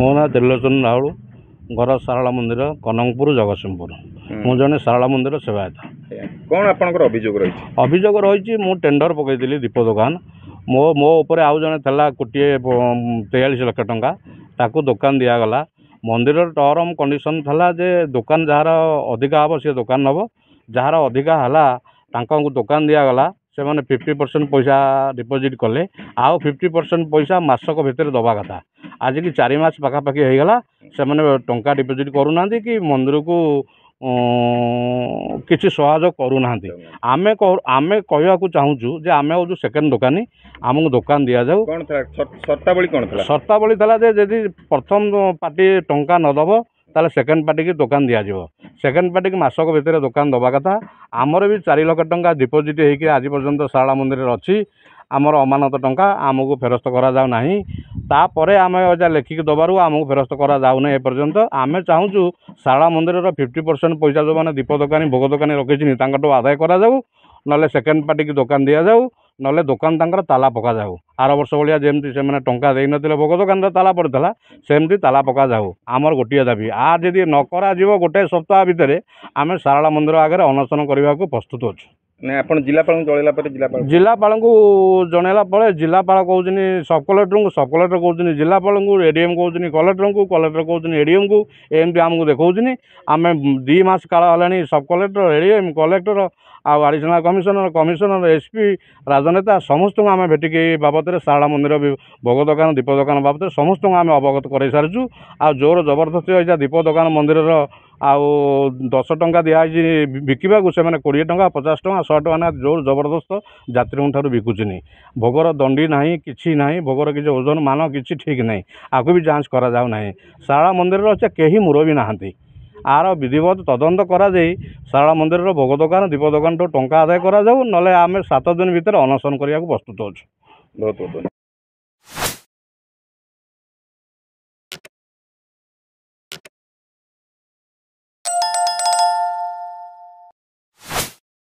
ମୋ ନାଁ ତ୍ରିଲୋଚନ ରାଉଳ, घर सारला मंदिर कनकपुर जगतसिंहपुर। मु जने सारला मंदिर सेवायत। कौन आपनकर अभियोग रही? अभियोग रही मु टेंडर पकईली दीप दुकान मो मो ऊपर आउ जने थला कोटी 43 लाख टंका ताकू दुकान दिगला। मंदिर टर्म कंडीशन थला जे दुकान जार अधिका हम सी दुकान नब जार अधिका है दुकान दिगला से मैंने 50% पैसा डिपोजिट कले आउ 50% पैसा मासक भितर दबा कथा। आज की 4 मास पखापाखि होगला से मैंने टंका डिपोजिट करूना कि मंदिर को किसी सहयोग करूना। आमे कहवा चाहूँ जे आमे हूँ सेकेंड दुकानी आमको दुकान दि जाऊ। शर्तावली था जदि प्रथम पार्टी टंका नदब ताले सेकेंड पार्टी की दुकान दि जाव। सेकेंड पार्टी की मासक भितर दुकान दबा कथा। आमर भी 4 लाख टंका डिपोजिट होगी आज पर्यंत सारला मंदिर अच्छी आमर अमानत टंका आमको फेरस्त करा जाऊ नाही। तापरे आम लेखिक दबारू आमको फेरस्त करा जाऊ ना एपर्यंत। आम चाहूँ सारला मंदिर 50% पैसा जो मैंने दीप दुकानी भोग दुकानी रखी आदाय करा जाऊ ना सेकेंड पार्टी की दुकान दि जाऊ ना दुकान तांकर ताला पका जाऊ। आर वर्ष भाया जमी से टंका दे नथिले भोग दुकान ताला पड़ता सेमती ताला पका जाऊ। आमर गोटे दाबी आ जदि न करा जीवो गोटे सप्ताह भितर आम सारला मंदिर आगे अनशन करने को प्रस्तुत अच्छु। जिलापाल को जनला जिलापाल कहते सब कलेक्टर कहते जिलापाल को एडीएम कहते कलेक्टर कहते एडीएम को एमती आमको देखा। आम 2 मास काल है सब कलेक्टर एडीएम कलेक्टर आउ एडिशनल कमिशनर एसपी राजनेता समस्त आम भेटिक बाबद सारला मंदिर भोग दुकान दीप दुकान बाबद समस्त आम अवगत कर सारी। आ जोर जबरदस्ती दीप दुकान मंदिर आउ 10 टंका दिखाई बिकवा से 20 टंका 50 टंका 100 टंका जोर जबरदस्त यात्री ठार बिकुचनी। भोगर दंडी ना कि ना भोगर किसी ओजन मान कि ठीक ना आपको भी जांच करा जाऊ ना। सारला मंदिर कहीं मुरबी नहांती आर विधिवत तदंत करा सारला मंदिर भोग दुकान दीप दुकान टंका आदाय करा जाऊ ना आम 7 दिन भितर अनशन करने को प्रस्तुत अच्छु। बहुत बहुत